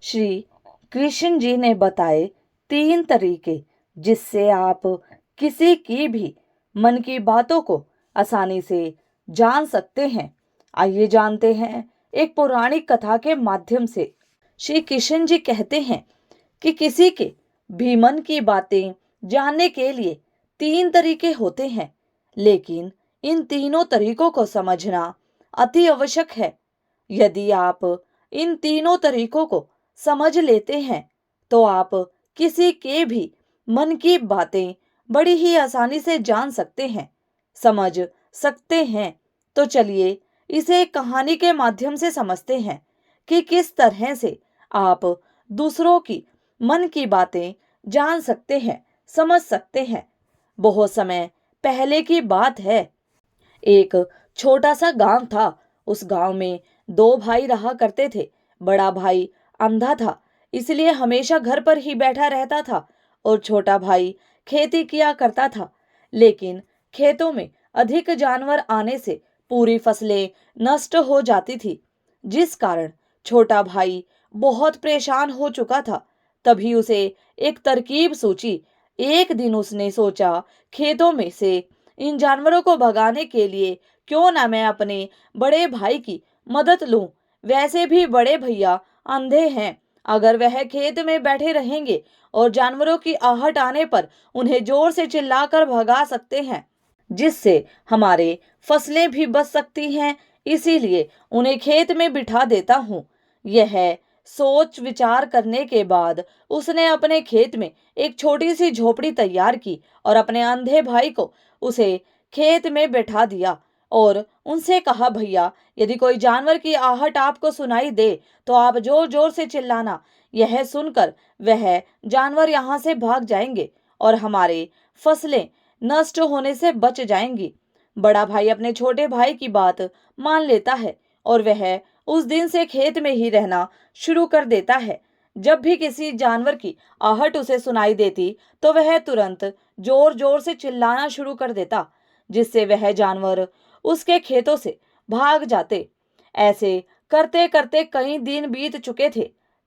श्री कृष्ण जी ने बताए 3 तरीके जिससे आप किसी की भी मन की बातों को आसानी से जान सकते हैं। आइए जानते हैं एक पौराणिक कथा के माध्यम से। श्री कृष्ण जी कहते हैं कि किसी के भी मन की बातें जानने के लिए 3 तरीके होते हैं, लेकिन इन तीनों तरीकों को समझना अति आवश्यक है। यदि आप इन तीनों तरीकों को समझ लेते हैं तो आप किसी के भी मन की बातें बड़ी ही आसानी से जान सकते हैं, समझ सकते हैं। तो चलिए इसे एक कहानी के माध्यम से समझते हैं कि किस तरह से आप दूसरों की मन की बातें जान सकते हैं, समझ सकते हैं। बहुत समय पहले की बात है। एक छोटा सा गांव था। उस गांव में 2 भाई रहा करते थे। बड़ा भाई अंधा था, इसलिए हमेशा घर पर ही बैठा रहता था और छोटा भाई खेती किया करता था। लेकिन खेतों में अधिक जानवर आने से पूरी फसलें नष्ट हो जाती थी, जिस कारण छोटा भाई बहुत परेशान हो चुका था। तभी उसे एक तरकीब सूझी। एक दिन उसने सोचा, खेतों में से इन जानवरों को भगाने के लिए क्यों ना मैं अपने बड़े भाई की मदद लूं। वैसे भी बड़े भैया अंधे हैं। अगर वह खेत में बैठे रहेंगे और जानवरों की आहट आने पर उन्हें जोर से चिल्लाकर भगा सकते हैं, जिससे हमारे फसलें भी बच सकती हैं। इसीलिए उन्हें खेत में बिठा देता हूँ। यह सोच विचार करने के बाद उसने अपने खेत में एक छोटी सी झोपड़ी तैयार की और अपने अंधे भाई को उसे खेत में बैठा दिया और उनसे कहा, भैया यदि कोई जानवर की आहट आपको सुनाई दे तो आप जोर जोर से चिल्लाना। यह सुनकर वह जानवर यहाँ से भाग जाएंगे और हमारे फसलें नष्ट होने से बच जाएंगी। बड़ा भाई अपने छोटे भाई की बात मान लेता है और वह उस दिन से खेत में ही रहना शुरू कर देता है। जब भी किसी जानवर की आहट उसे सुनाई देती तो वह तुरंत जोर जोर से चिल्लाना शुरू कर देता, जिससे वह जानवर उसके खेतों से भाग जाते। ऐसे करते करते कई दिन बीत चुके थे।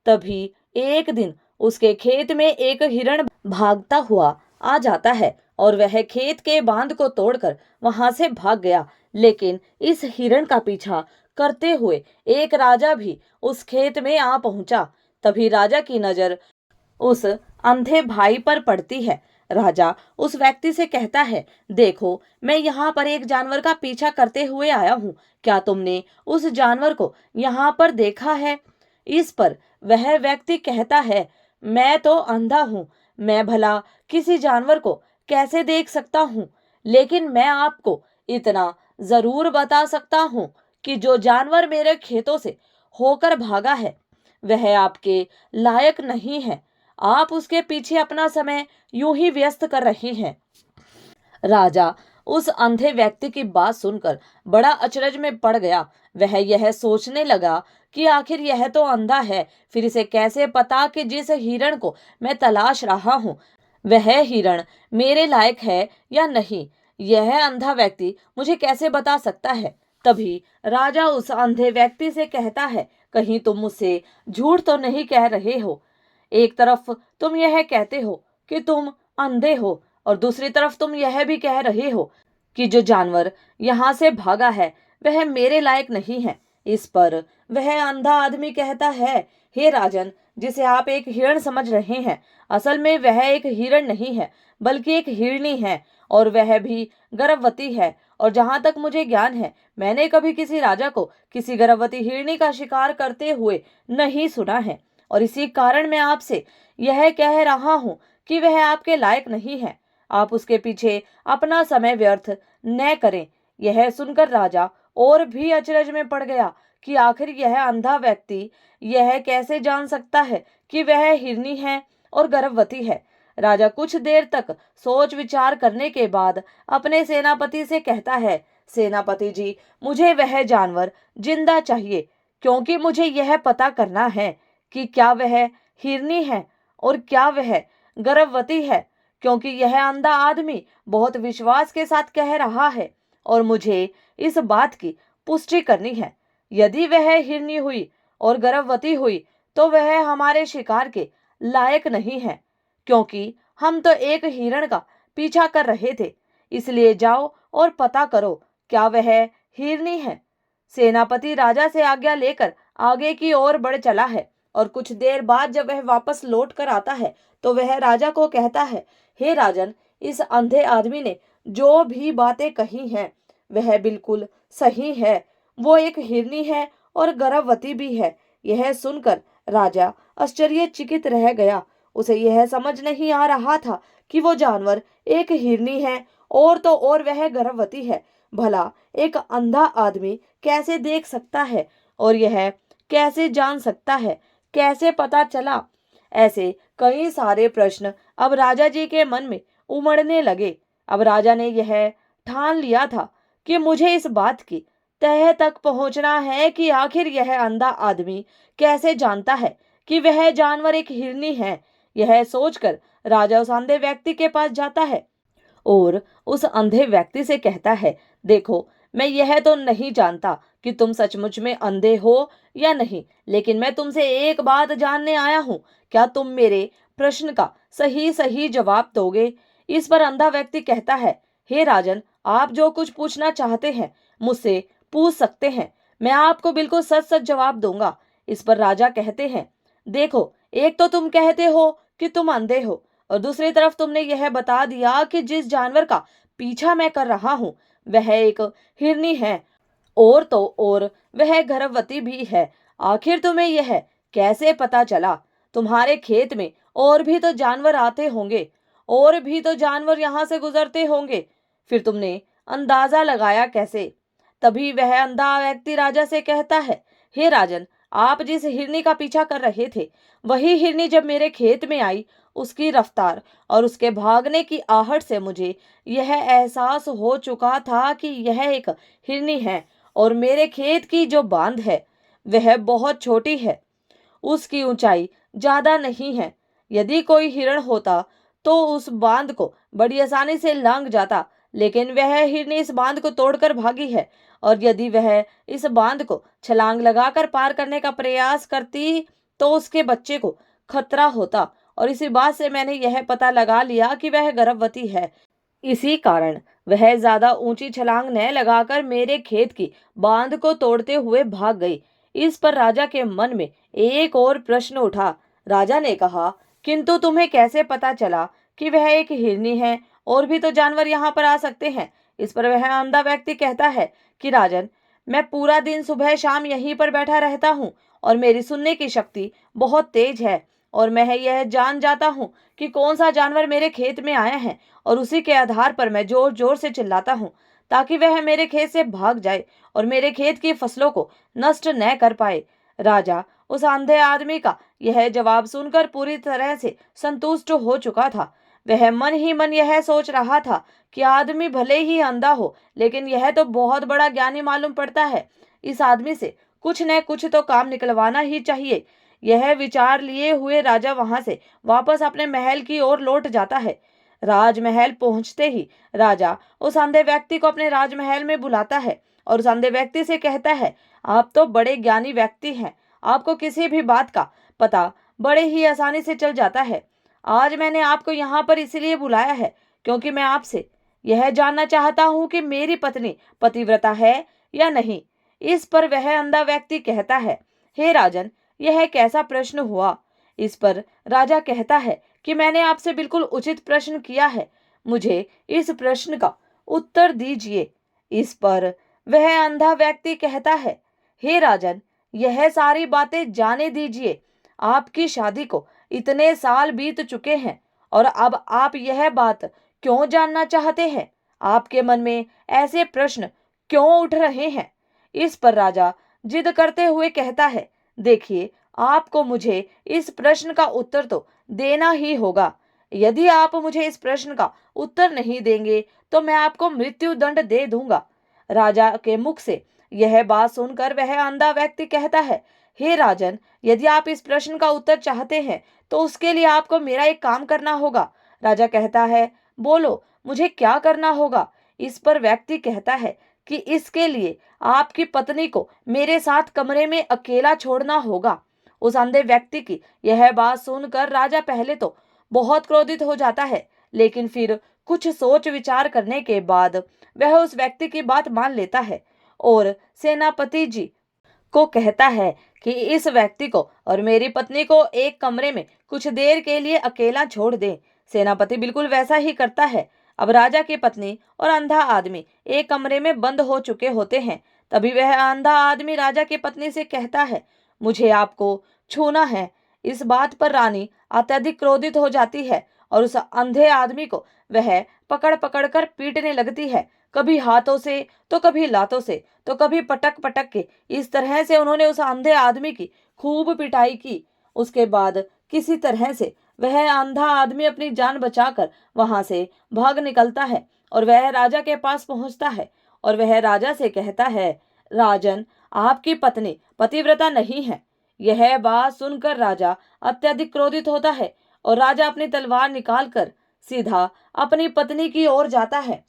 तभी एक दिन उसके खेत में एक हिरण भागता हुआ आ जाता है और वह खेत के बांध को तोड़कर वहां से भाग गया। लेकिन इस हिरण का पीछा करते हुए एक राजा भी उस खेत में आ पहुंचा। तभी राजा की नजर उस अंधे भाई पर पड़ती है। राजा उस व्यक्ति से कहता है, देखो मैं यहाँ पर एक जानवर का पीछा करते हुए आया हूँ, क्या तुमने उस जानवर को यहाँ पर देखा है? इस पर वह व्यक्ति कहता है, मैं तो अंधा हूँ, मैं भला किसी जानवर को कैसे देख सकता हूँ। लेकिन मैं आपको इतना जरूर बता सकता हूँ कि जो जानवर मेरे खेतों से होकर भागा है वह आपके लायक नहीं है। आप उसके पीछे अपना समय यूं ही व्यस्त कर रही हैं। राजा उस अंधे व्यक्ति की बात सुनकर बड़ा अचरज में पड़ गया। वह यह सोचने लगा कि आखिर यह तो अंधा है, फिर इसे कैसे पता कि जिस हिरण को मैं तलाश रहा हूँ वह हिरण मेरे लायक है या नहीं। यह अंधा व्यक्ति मुझे कैसे बता सकता है? तभी राजा उस अंधे व्यक्ति से कहता है, कहीं तुम मुझसे झूठ तो नहीं कह रहे हो? एक तरफ तुम यह कहते हो कि तुम अंधे हो और दूसरी तरफ तुम यह भी कह रहे हो कि जो जानवर यहाँ से भागा है वह मेरे लायक नहीं है। इस पर वह अंधा आदमी कहता है, हे राजन, जिसे आप एक हिरण समझ रहे हैं, असल में वह एक हिरण नहीं है बल्कि एक हिरनी है और वह भी गर्भवती है। और जहां तक मुझे ज्ञान है, मैंने कभी किसी राजा को किसी गर्भवती हिरनी का शिकार करते हुए नहीं सुना है। और इसी कारण मैं आपसे यह कह रहा हूं कि वह आपके लायक नहीं है। आप उसके पीछे अपना समय व्यर्थ न करें। यह सुनकर राजा और भी अचरज में पड़ गया कि आखिर यह अंधा व्यक्ति यह कैसे जान सकता है कि वह हिरनी है और गर्भवती है। राजा कुछ देर तक सोच विचार करने के बाद अपने सेनापति से कहता है, सेनापति जी, मुझे वह जानवर जिंदा चाहिए, क्योंकि मुझे यह पता करना है कि क्या वह हिरनी है और क्या वह गर्भवती है, क्योंकि यह अंधा आदमी बहुत विश्वास के साथ कह रहा है और मुझे इस बात की पुष्टि करनी है। यदि वह हिरनी हुई और गर्भवती हुई तो वह हमारे शिकार के लायक नहीं है, क्योंकि हम तो एक हिरण का पीछा कर रहे थे। इसलिए जाओ और पता करो क्या वह हिरनी है। सेनापति राजा से आज्ञा लेकर आगे की ओर बढ़ चला है, और कुछ देर बाद जब वह वापस लौट कर आता है तो वह राजा को कहता है, हे राजन, इस अंधे आदमी ने जो भी बातें कही हैं वह बिल्कुल सही है। वो एक हिरनी है और गर्भवती भी है। यह सुनकर राजा आश्चर्यचकित रह गया। उसे यह समझ नहीं आ रहा था कि वो जानवर एक हिरनी है और तो और वह गर्भवती है। भला एक अंधा आदमी कैसे देख सकता है, और यह कैसे जान सकता है, कैसे पता चला? ऐसे कई सारे प्रश्न अब राजा जी के मन में उमड़ने लगे। अब राजा ने यह ठान लिया था कि मुझे इस बात की तह तक पहुंचना है कि आखिर यह अंधा आदमी कैसे जानता है कि वह जानवर एक हिरनी है। यह सोचकर राजा उस अंधे व्यक्ति के पास जाता है और उस अंधे व्यक्ति से कहता है, देखो, मैं यह तो नहीं जानता कि तुम सचमुच में अंधे हो या नहीं, लेकिन मैं तुमसे एक बात जानने आया हूँ। क्या तुम मेरे प्रश्न का सही सही जवाब दोगे? इस पर अंधा व्यक्ति कहता है, हे राजन, आप जो कुछ पूछना चाहते हैं मुझसे पूछ सकते हैं। मैं आपको बिल्कुल सच सच जवाब दूंगा। इस पर राजा कहते हैं, देखो, एक तो तुम कहते हो कि तुम अंधे हो, और दूसरी तरफ तुमने यह बता दिया कि जिस जानवर का पीछा मैं कर रहा हूं वह एक हिरनी है, और तो और वह गर्भवती भी है। आखिर तुम्हें यह कैसे पता चला? तुम्हारे खेत में और भी तो जानवर आते होंगे, और भी तो जानवर यहाँ से गुजरते होंगे, फिर तुमने अंदाजा लगाया कैसे? तभी वह अंधा व्यक्ति राजा से कहता है, हे राजन, आप जिस हिरनी का पीछा कर रहे थे वही हिरनी जब मेरे खेत में आई, उसकी रफ्तार और उसके भागने की आहट से मुझे यह एहसास हो चुका था कि यह एक हिरनी है, और मेरे खेत की जो बांध है वह बहुत छोटी है, उसकी ऊंचाई ज्यादा नहीं है। यदि कोई हिरण होता तो उस बांध को बड़ी आसानी से लांघ जाता, लेकिन वह हिरनी इस बांध को तोड़कर भागी है, और यदि वह इस बांध को छलांग लगाकर पार करने का प्रयास करती तो उसके बच्चे को खतरा होता, और इसी बात से मैंने यह पता लगा लिया कि वह गर्भवती है। इसी कारण वह ज्यादा ऊंची छलांग न लगाकर मेरे खेत की बांध को तोड़ते हुए भाग गई। इस पर राजा के मन में एक और प्रश्न उठा। राजा ने कहा, किंतु तुम्हें कैसे पता चला कि वह एक हिरनी है? और भी तो जानवर यहाँ पर आ सकते हैं। इस पर वह अंधा व्यक्ति कहता है कि राजन, मैं पूरा दिन सुबह शाम यहीं पर बैठा रहता हूँ, और मेरी सुनने की शक्ति बहुत तेज है, और मैं यह जान जाता हूँ कि कौन सा जानवर मेरे खेत में आया है, और उसी के आधार पर मैं जोर जोर से चिल्लाता हूँ ताकि वह मेरे खेत से भाग जाए और मेरे खेत की फसलों को नष्ट न कर पाए। राजा उस अंधे आदमी का यह जवाब सुनकर पूरी तरह से संतुष्ट हो चुका था। वह मन ही मन यह सोच रहा था कि आदमी भले ही अंधा हो, लेकिन यह तो बहुत बड़ा ज्ञानी मालूम पड़ता है। इस आदमी से कुछ न कुछ तो काम निकलवाना ही चाहिए। यह विचार लिए हुए राजा वहां से वापस अपने महल की ओर लौट जाता है। राजमहल पहुंचते ही राजा उस अंधे व्यक्ति को अपने राजमहल में बुलाता है और उस अंधे व्यक्ति से कहता है, आप तो बड़े ज्ञानी व्यक्ति हैं, आपको किसी भी बात का पता बड़े ही आसानी से चल जाता है। आज मैंने आपको यहाँ पर इसलिए बुलाया है क्योंकि मैं आपसे यह जानना चाहता हूँ कि मेरी पत्नी पतिव्रता है या नहीं। इस पर वह अंधा व्यक्ति कहता है, हे राजन, यह कैसा प्रश्न हुआ? इस पर राजा कहता है कि मैंने आपसे बिल्कुल उचित प्रश्न किया है, मुझे इस प्रश्न का उत्तर दीजिए। इस पर वह अंधा व्यक्ति कहता है, हे राजन, यह सारी बातें जाने दीजिए। आपकी शादी को इतने साल बीत चुके हैं, और अब आप यह बात क्यों जानना चाहते हैं? आपके मन में ऐसे प्रश्न क्यों उठ रहे हैं? इस पर राजा जिद करते हुए कहता है, देखिए, आपको मुझे इस प्रश्न का उत्तर तो देना ही होगा। यदि आप मुझे इस प्रश्न का उत्तर नहीं देंगे तो मैं आपको मृत्यु दंड दे दूंगा। राजा के मुख से यह बात सुनकर वह अंधा व्यक्ति कहता है, हे राजन, यदि आप इस प्रश्न का उत्तर चाहते हैं तो उसके लिए आपको मेरा एक काम करना होगा। राजा कहता है, बोलो, मुझे क्या करना होगा? इस पर व्यक्ति कहता है कि इसके लिए आपकी पत्नी को मेरे साथ कमरे में अकेला छोड़ना होगा, उस अंधे व्यक्ति की यह बात सुनकर राजा पहले तो बहुत क्रोधित हो जाता है, लेकिन फिर कुछ सोच विचार करने के बाद वह उस व्यक्ति की बात मान लेता है और सेनापति जी को कहता है कि इस व्यक्ति को और मेरी पत्नी को एक कमरे में कुछ देर के लिए अकेला छोड़ दें। सेनापति बिल्कुल वैसा ही करता है। अब राजा की पत्नी और अंधा आदमी एक कमरे में बंद हो चुके होते हैं। तभी वह अंधा आदमी राजा की पत्नी से कहता है, मुझे आपको छूना है। इस बात पर रानी अत्यधिक क्रोधित हो जाती है और उस अंधे आदमी को वह पकड़ पकड़ कर पीटने लगती है, कभी हाथों से तो कभी लातों से तो कभी पटक पटक के। इस तरह से उन्होंने उस अंधे आदमी की खूब पिटाई की। उसके बाद किसी तरह से वह अंधा आदमी अपनी जान बचाकर वहां से भाग निकलता है और वह राजा के पास पहुंचता है और वह राजा से कहता है, राजन, आपकी पत्नी पतिव्रता नहीं है। यह बात सुनकर राजा अत्यधिक क्रोधित होता है और राजा अपनी तलवार निकालकर सीधा अपनी पत्नी की ओर जाता है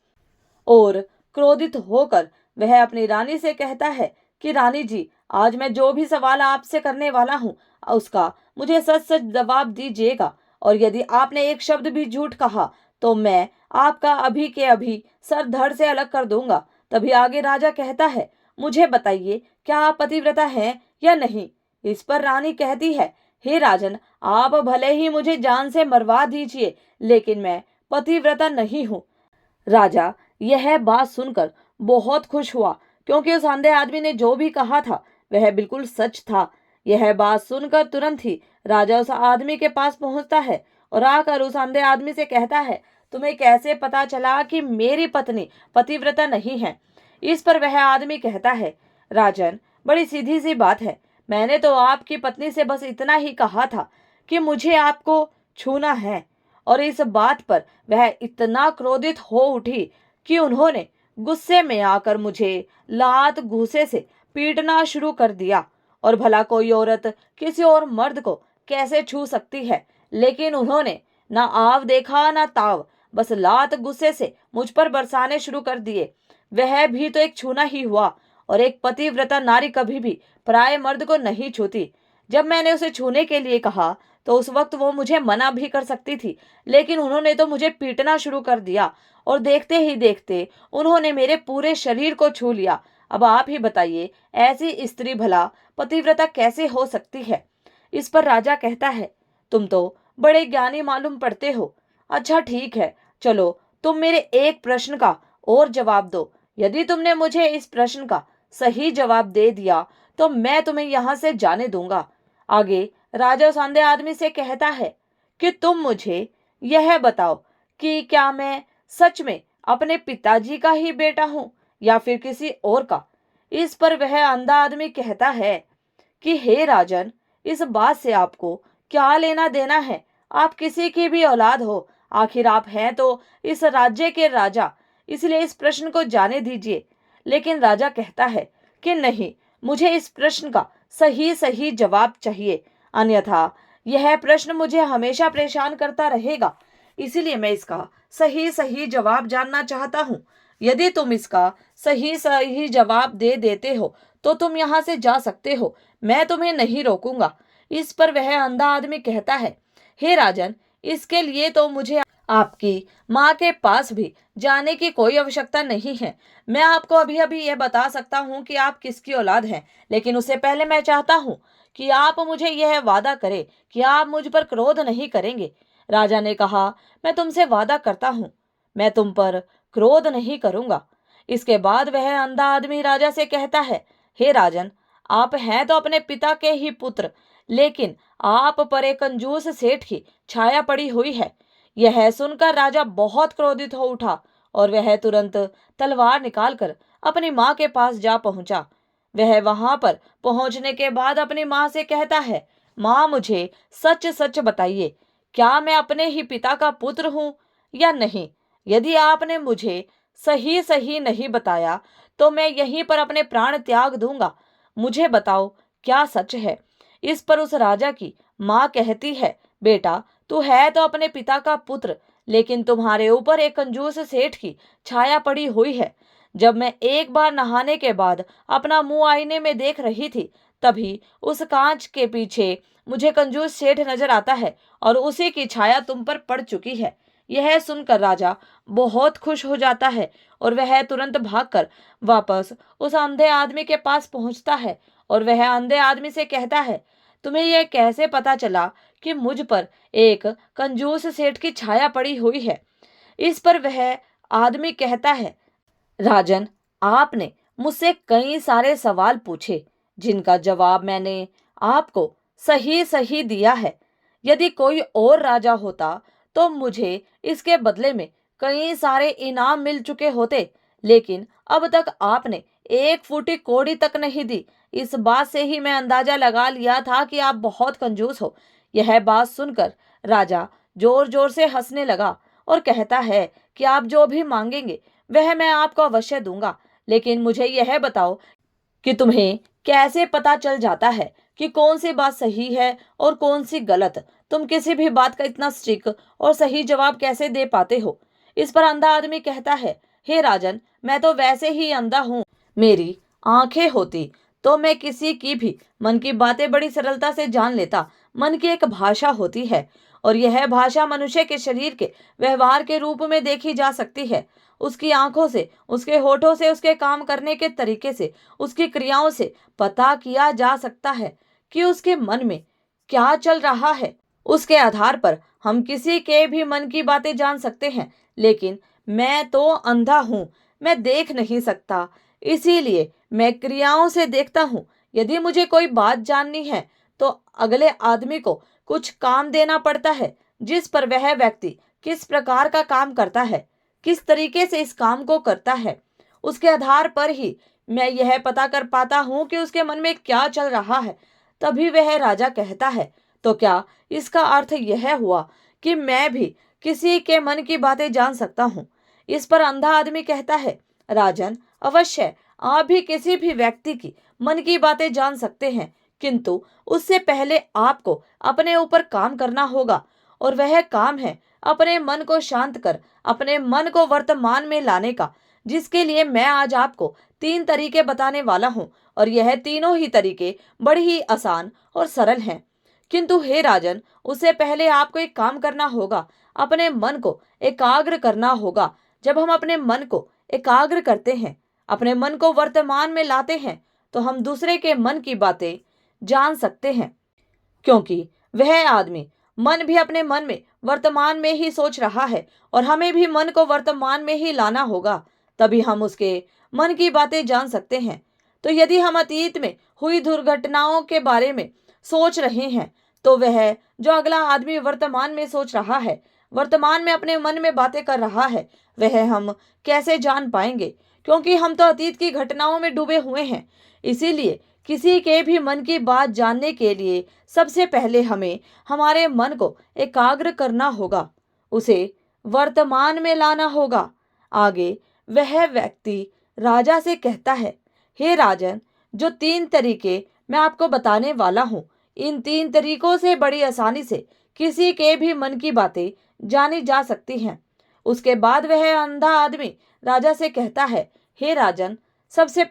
और क्रोधित होकर वह अपनी रानी से कहता है कि रानी जी, आज मैं जो भी सवाल आपसे करने वाला हूँ उसका मुझे सच सच जवाब दीजिएगा, और यदि आपने एक शब्द भी झूठ कहा तो मैं आपका अभी के अभी सर धड़ से अलग कर दूंगा। तभी आगे राजा कहता है, मुझे बताइए, क्या आप पतिव्रता हैं या नहीं? इस पर रानी कहती है, हे राजन, आप भले ही मुझे जान से मरवा दीजिए, लेकिन मैं पतिव्रता नहीं हूँ। राजा यह बात सुनकर बहुत खुश हुआ, क्योंकि उस अंधे आदमी ने जो भी कहा था वह बिल्कुल सच था। यह बात सुनकर तुरंत ही राजा उस आदमी के पास पहुंचता है और आकर उस अंधे आदमी से कहता है, तुम्हें कैसे पता चला कि मेरी पत्नी पतिव्रता नहीं है? इस पर वह आदमी कहता है, राजन, बड़ी सीधी सी बात है। मैंने तो आपकी पत्नी से बस इतना ही कहा था कि मुझे आपको छूना है, और इस बात पर वह इतना क्रोधित हो उठी कि उन्होंने गुस्से में आकर मुझे लात घूंसे से पीटना शुरू कर दिया। और भला कोई औरत किसी और मर्द को कैसे छू सकती है? लेकिन उन्होंने ना आव देखा ना ताव, बस लात गुस्से से मुझ पर बरसाने शुरू कर दिए। वह भी तो एक छूना ही हुआ, और एक पतिव्रता नारी कभी भी पराये मर्द को नहीं छूती। जब मैंने उसे छूने के लिए कहा तो उस वक्त वो मुझे मना भी कर सकती थी, लेकिन उन्होंने तो मुझे पीटना शुरू कर दिया और देखते ही देखते उन्होंने मेरे पूरे शरीर को छू लिया। अब आप ही बताइए, ऐसी स्त्री भला पतिव्रता कैसे हो सकती है? इस पर राजा कहता है, तुम तो बड़े ज्ञानी मालूम पड़ते हो। अच्छा ठीक है, चलो तुम मेरे एक प्रश्न का और जवाब दो। यदि तुमने मुझे इस प्रश्न का सही जवाब दे दिया तो मैं तुम्हें यहाँ से जाने दूंगा। आगे राजा उस अंधे आदमी से कहता है कि तुम मुझे यह बताओ कि क्या मैं सच में अपने पिताजी का ही बेटा हूँ या फिर किसी और का? इस पर वह अंधा आदमी कहता है कि हे राजन, इस बात से आपको क्या लेना देना है? आप किसी की भी औलाद हो, आखिर आप हैं तो इस राज्य के राजा, इसलिए इस प्रश्न को जाने दीजिए। लेकिन राजा कहता है कि नहीं, मुझे इस प्रश्न का सही सही जवाब चाहिए, अन्यथा यह प्रश्न मुझे हमेशा परेशान करता रहेगा। इसीलिए मैं इसका सही सही जवाब जानना चाहता हूँ। यदि तुम इसका सही सही जवाब दे देते हो तो तुम यहाँ से जा सकते हो, मैं तुम्हें नहीं रोकूंगा। इस पर वह अंधा आदमी कहता है, हे राजन, इसके लिए तो मुझे आपकी माँ के पास भी जाने की कोई आवश्यकता नहीं है। मैं आपको अभी अभी यह बता सकता हूँ कि आप किसकी औलाद हैं, लेकिन उससे पहले मैं चाहता हूँ कि आप मुझे यह वादा करें कि आप मुझ पर क्रोध नहीं करेंगे। राजा ने कहा, मैं तुमसे वादा करता हूँ, मैं तुम पर क्रोध नहीं करूंगा। इसके बाद वह अंधा आदमी राजा से कहता है, हे राजन, आप हैं तो अपने पिता के ही पुत्र, लेकिन आप पर एक कंजूस सेठ की छाया पड़ी हुई है। यह सुनकर राजा बहुत क्रोधित हो उठा और वह तुरंत तलवार निकालकर अपनी माँ के पास जा पहुंचा। वह वहां पर पहुंचने के बाद अपनी माँ से कहता है, माँ, मुझे सच सच बताइए, क्या मैं अपने ही पिता का पुत्र हूँ या नहीं? यदि आपने मुझे सही सही नहीं बताया तो मैं यहीं पर अपने प्राण त्याग दूंगा। मुझे बताओ, क्या सच है? इस पर उस राजा की माँ कहती है, बेटा, तू है तो अपने पिता का पुत्र, लेकिन तुम्हारे ऊपर एक कंजूस सेठ की छाया पड़ी हुई है। जब मैं एक बार नहाने के बाद अपना मुंह आईने में देख रही थी, तभी उस कांच के पीछे मुझे कंजूस सेठ नजर आता है और उसी की छाया तुम पर पड़ चुकी है। यह सुनकर राजा बहुत खुश हो जाता है और वह तुरंत भागकर वापस उस अंधे आदमी के पास पहुंचता है और वह अंधे आदमी से कहता है, तुम्हें यह कैसे पता चला कि मुझ पर एक कंजूस सेठ की छाया पड़ी हुई है? इस पर वह आदमी कहता है, राजन, आपने मुझसे कई सारे सवाल पूछे जिनका जवाब मैंने आपको सही सही दिया है। यदि कोई और राजा होता तो मुझे इसके बदले में कई सारे इनाम मिल चुके होते, लेकिन अब तक आपने एक फूटी कौड़ी तक नहीं दी। इस बात से ही मैं अंदाजा लगा लिया था कि आप बहुत कंजूस हो। यह बात सुनकर राजा जोर जोर से हंसने लगा और कहता है कि आप जो भी मांगेंगे वह मैं आपको अवश्य दूंगा, लेकिन मुझे यह बताओ कि तुम्हें कैसे पता चल जाता है कि कौन सी बात सही है और कौन सी गलत? तुम किसी भी बात का इतना स्ट्रिक और सही जवाब कैसे दे पाते हो? इस पर अंधा आदमी कहता है, हे राजन, मैं तो वैसे ही अंधा हूँ। मेरी आंखें होती तो मैं किसी की भी मन की बातें बड़ी सरलता से जान लेता। मन की एक भाषा होती है और यह भाषा मनुष्य के शरीर के व्यवहार के रूप में देखी जा सकती है। उसकी आंखों से, उसके होठों से, उसके काम करने के तरीके से, उसकी क्रियाओं से पता किया जा सकता है कि उसके मन में क्या चल रहा है। उसके आधार पर हम किसी के भी मन की बातें जान सकते हैं, लेकिन मैं तो अंधा हूं, मैं देख नहीं सकता, इसीलिए मैं क्रियाओं से देखता हूं। यदि मुझे कोई बात जाननी है तो अगले आदमी को कुछ काम देना पड़ता है, जिस पर वह व्यक्ति किस प्रकार का काम करता है, किस तरीके से इस काम को करता है, उसके आधार पर ही मैं यह पता कर पाता हूं कि उसके मन में क्या चल रहा है। तभी वह राजा कहता है, तो क्या इसका अर्थ यह हुआ कि मैं भी किसी के मन की बातें जान सकता हूँ? इस पर अंधा आदमी कहता है, राजन, अवश्य आप भी किसी भी व्यक्ति की मन की बातें जान सकते हैं, किंतु उससे पहले आपको अपने ऊपर काम करना होगा और वह काम है अपने मन को शांत कर अपने मन को वर्तमान में लाने का, जिसके लिए मैं आज आपको 3 तरीके बताने वाला हूँ और यह तीनों ही तरीके बड़े ही आसान और सरल हैं। किंतु हे राजन, उससे पहले आपको एक काम करना होगा, अपने मन को एकाग्र करना होगा। जब हम अपने मन को एकाग्र करते हैं, अपने मन को वर्तमान में लाते हैं, तो हम दूसरे के मन की बातें जान सकते हैं, क्योंकि वह आदमी मन भी अपने मन में वर्तमान में ही सोच रहा है और हमें भी मन को वर्तमान में ही लाना होगा, तभी हम उसके मन की बातें जान सकते हैं। तो यदि हम अतीत में हुई दुर्घटनाओं के बारे में सोच रहे हैं, तो वह जो अगला आदमी वर्तमान में सोच रहा है, वर्तमान में अपने मन में बातें कर रहा है, वह हम कैसे जान पाएंगे? क्योंकि हम तो अतीत की घटनाओं में डूबे हुए हैं। इसीलिए किसी के भी मन की बात जानने के लिए सबसे पहले हमें हमारे मन को एकाग्र करना होगा, उसे वर्तमान में लाना होगा। आगे वह व्यक्ति राजा से कहता है, हे राजन, जो 3 तरीके मैं आपको बताने वाला हूँ, इन 3 तरीकों से बड़ी आसानी से किसी के भी मन की बातें जानी जा सकती हैं। उसके बाद वह अंधा आदमी राजा से कहता है, हे राजन, सबसे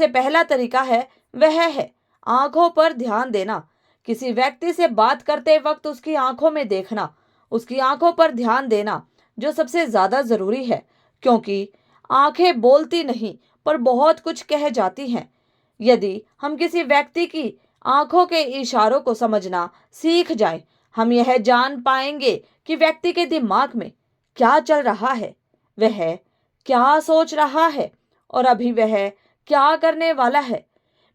पहला तरीका है वह है आंखों पर ध्यान देना। किसी व्यक्ति से बात करते वक्त उसकी आंखों में देखना, उसकी आंखों पर ध्यान देना जो सबसे ज्यादा जरूरी है, क्योंकि आंखें बोलती नहीं पर बहुत कुछ कह जाती हैं। यदि हम किसी व्यक्ति की आंखों के इशारों को समझना सीख जाएं, हम यह जान पाएंगे कि व्यक्ति के दिमाग में क्या चल रहा है, वह क्या सोच रहा है और अभी वह क्या करने वाला है।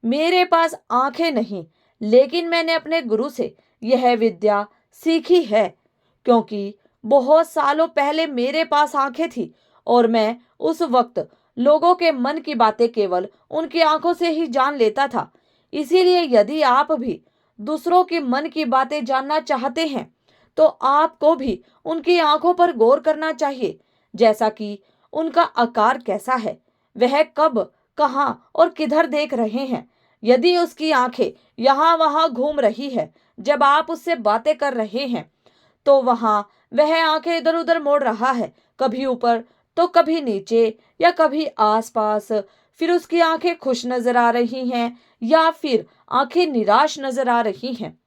मेरे पास आंखें नहीं, लेकिन मैंने अपने गुरु से यह विद्या सीखी है, क्योंकि बहुत सालों पहले मेरे पास आंखें थी और मैं उस वक्त लोगों के मन की बातें केवल उनकी आंखों से ही जान लेता था। इसीलिए यदि आप भी दूसरों के मन की बातें जानना चाहते हैं, तो आपको भी उनकी आंखों पर गौर करना चाहिए, जैसा कि उनका आकार कैसा है, वह कब, कहाँ और किधर देख रहे हैं। यदि उसकी आंखें यहाँ वहां घूम रही है जब आप उससे बातें कर रहे हैं, तो वहां वह आंखें इधर उधर मोड़ रहा है, कभी ऊपर तो कभी नीचे या कभी आसपास, फिर उसकी आंखें खुश नजर आ रही हैं या फिर आंखें निराश नजर आ रही हैं।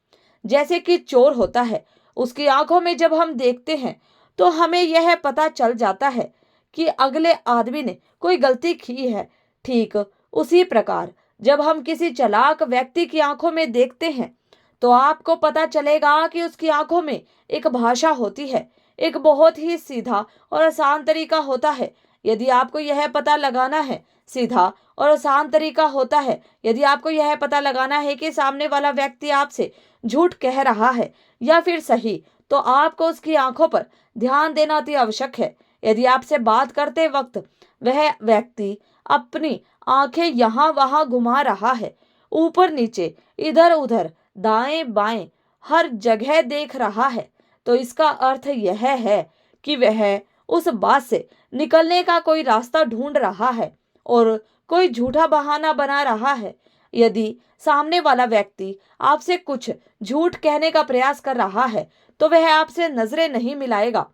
जैसे कि चोर होता है, उसकी आंखों में जब हम देखते हैं तो हमें यह पता चल जाता है कि अगले आदमी ने कोई गलती की है। ठीक उसी प्रकार जब हम किसी चालाक व्यक्ति की आंखों में देखते हैं तो आपको पता चलेगा कि उसकी आंखों में एक भाषा होती है, एक बहुत ही सीधा और आसान तरीका होता है। यदि आपको यह पता लगाना है, सीधा और आसान तरीका होता है, यदि आपको यह पता लगाना है कि सामने वाला व्यक्ति आपसे झूठ कह रहा है या फिर सही, तो आपको उसकी आंखों पर ध्यान देना अति आवश्यक है। यदि आपसे बात करते वक्त वह व्यक्ति अपनी आंखें यहाँ वहां घुमा रहा है, ऊपर नीचे इधर उधर दाएं बाएं हर जगह देख रहा है, तो इसका अर्थ यह है कि वह उस बात से निकलने का कोई रास्ता ढूंढ रहा है और कोई झूठा बहाना बना रहा है। यदि सामने वाला व्यक्ति आपसे कुछ झूठ कहने का प्रयास कर रहा है तो वह आपसे नजरें नहीं मिलाएगा।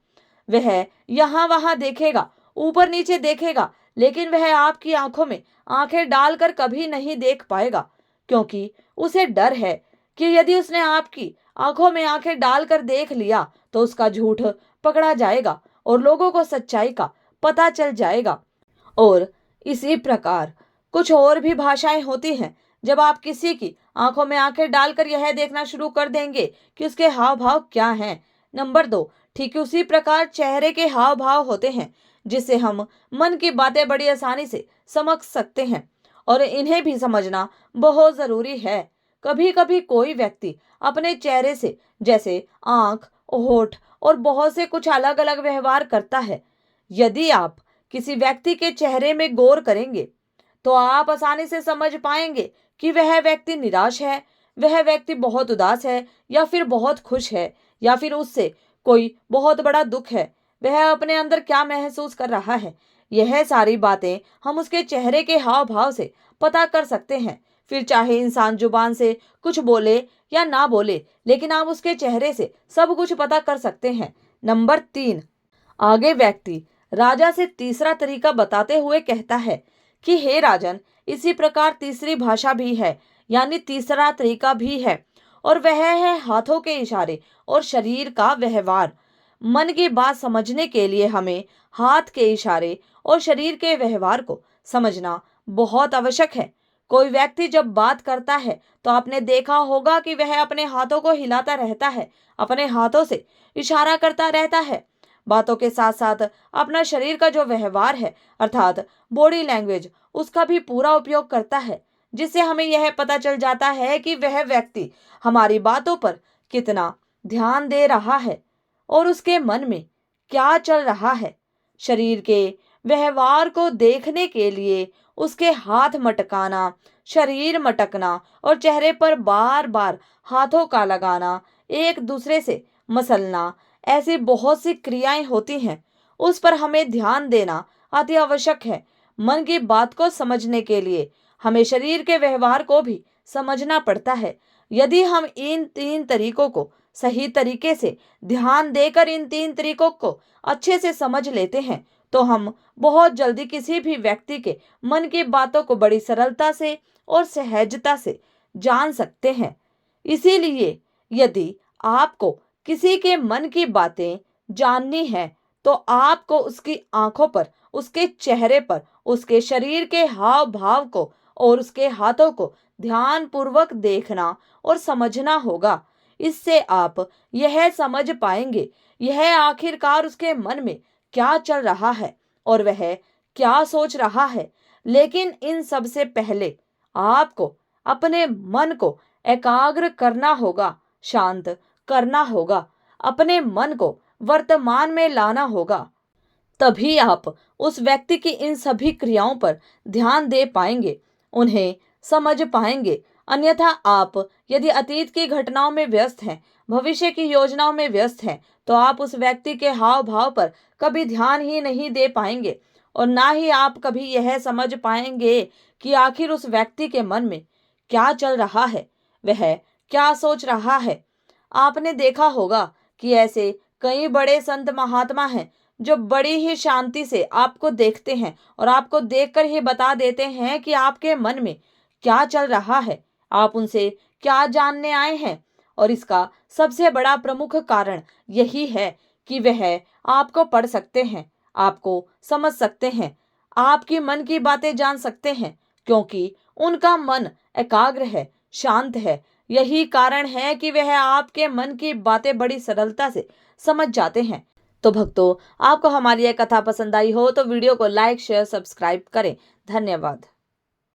वह यहाँ वहां देखेगा, ऊपर नीचे देखेगा, लेकिन वह आपकी आंखों में आंखें डालकर कभी नहीं देख पाएगा, क्योंकि उसे डर है कि यदि उसने आपकी आंखों में आंखें डालकर देख लिया तो उसका झूठ पकड़ा जाएगा और लोगों को सच्चाई का पता चल जाएगा। और इसी प्रकार कुछ और भी भाषाएं होती हैं। जब आप किसी की आंखों में आंखें डालकर यह देखना शुरू कर देंगे कि उसके हाव भाव क्या हैं। नंबर 2, ठीक उसी प्रकार चेहरे के हाव भाव होते हैं, जिससे हम मन की बातें बड़ी आसानी से समझ सकते हैं और इन्हें भी समझना बहुत जरूरी है। कभी कभी कोई व्यक्ति अपने चेहरे से, जैसे आंख, होठ और बहुत से कुछ अलग अलग व्यवहार करता है। यदि आप किसी व्यक्ति के चेहरे में गौर करेंगे तो आप आसानी से समझ पाएंगे कि वह व्यक्ति निराश है, वह व्यक्ति बहुत उदास है या फिर बहुत खुश है, या फिर उससे कोई बहुत बड़ा दुख है। वह अपने अंदर क्या महसूस कर रहा है, यह सारी बातें हम उसके चेहरे के हाव भाव से पता कर सकते हैं। फिर चाहे इंसान जुबान से कुछ बोले या ना बोले, लेकिन आप उसके चेहरे से सब कुछ पता कर सकते हैं। नंबर 3, आगे व्यक्ति राजा से तीसरा तरीका बताते हुए कहता है कि हे राजन, इसी प्रकार तीसरी भाषा भी है, यानी तीसरा तरीका भी है, और वह है हाथों के इशारे और शरीर का व्यवहार। मन की बात समझने के लिए हमें हाथ के इशारे और शरीर के व्यवहार को समझना बहुत आवश्यक है। कोई व्यक्ति जब बात करता है तो आपने देखा होगा कि वह अपने हाथों को हिलाता रहता है, अपने हाथों से इशारा करता रहता है। बातों के साथ साथ अपना शरीर का जो व्यवहार है, अर्थात बॉडी लैंग्वेज, उसका भी पूरा उपयोग करता है, जिससे हमें यह पता चल जाता है कि वह व्यक्ति हमारी बातों पर कितना ध्यान दे रहा है और उसके मन में क्या चल रहा है। शरीर के व्यवहार को देखने के लिए उसके हाथ मटकाना, शरीर मटकना और चेहरे पर बार बार हाथों का लगाना, एक दूसरे से मसलना, ऐसी बहुत सी क्रियाएं होती हैं, उस पर हमें ध्यान देना अति आवश्यक है। मन की बात को समझने के लिए हमें शरीर के व्यवहार को भी समझना पड़ता है। यदि हम इन 3 तरीकों को सही तरीके से ध्यान देकर इन 3 तरीकों को अच्छे से समझ लेते हैं तो हम बहुत जल्दी किसी भी व्यक्ति के मन की बातों को बड़ी सरलता से और सहजता से जान सकते हैं। इसीलिए यदि आपको किसी के मन की बातें जाननी है तो आपको उसकी आंखों पर, उसके चेहरे पर, उसके शरीर के हाव भाव को और उसके हाथों को ध्यान पूर्वक देखना और समझना होगा। इससे आप यह समझ पाएंगे यह आखिरकार उसके मन में क्या चल रहा है और वह क्या सोच रहा है। लेकिन इन सब से पहले आपको अपने मन को एकाग्र करना होगा, शांत करना होगा, अपने मन को वर्तमान में लाना होगा। तभी आप उस व्यक्ति की इन सभी क्रियाओं पर ध्यान दे पाएंगे, उन्हें समझ पाएंगे। अन्यथा आप यदि अतीत की घटनाओं में व्यस्त हैं, भविष्य की योजनाओं में व्यस्त हैं, तो आप उस व्यक्ति के हाव भाव पर कभी ध्यान ही नहीं दे पाएंगे और ना ही आप कभी यह समझ पाएंगे कि आखिर उस व्यक्ति के मन में क्या चल रहा है, वह क्या सोच रहा है। आपने देखा होगा कि ऐसे कई बड़े संत महात्मा हैं जो बड़ी ही शांति से आपको देखते हैं और आपको देखकर ही बता देते हैं कि आपके मन में क्या चल रहा है, आप उनसे क्या जानने आए हैं। और इसका सबसे बड़ा प्रमुख कारण यही है कि वह आपको पढ़ सकते हैं, आपको समझ सकते हैं, आपकी मन की बातें जान सकते हैं, क्योंकि उनका मन एकाग्र है, शांत है। यही कारण है कि वह आपके मन की बातें बड़ी सरलता से समझ जाते हैं। तो भक्तों, आपको हमारी यह कथा पसंद आई हो तो वीडियो को लाइक, शेयर, सब्सक्राइब करें। धन्यवाद।